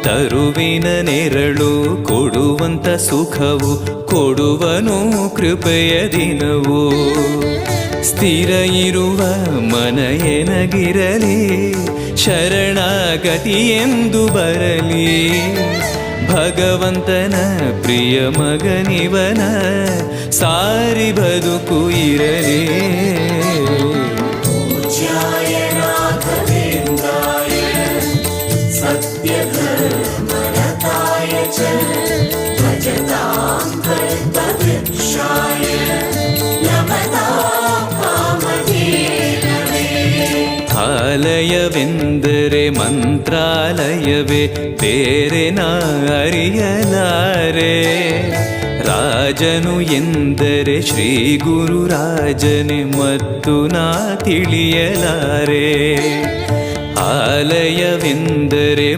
ತರುವಿನ ನೆರಳು ಕೊಡುವಂತ ಸುಖವು ಕೊಡುವನು ಕೃಪೆಯ ದಿನವು. ಸ್ಥಿರ ಇರುವ ಮನ ಎನಗಿರಲಿ ಶರಣಾಗತಿ ಎಂದು ಬರಲಿ. ಭಗವಂತನ ಪ್ರಿಯ ಮಗನಿವನ ಸಾರಿ ಬದುಕು ಇರಲಿ. ಆಲಯವೆಂದರೆ ಮಂತ್ರಾಲಯವೇ ಬೇರೆ ನಾ ಅರಿಯಲಾರೆ. ರಾಜನು ಎಂದರೆ ಶ್ರೀ ಗುರುರಾಜನೇ ಮತ್ತು ನಾ ತಿಳಿಯಲಾರೆ. ಆಲಯವೆಂದರೆ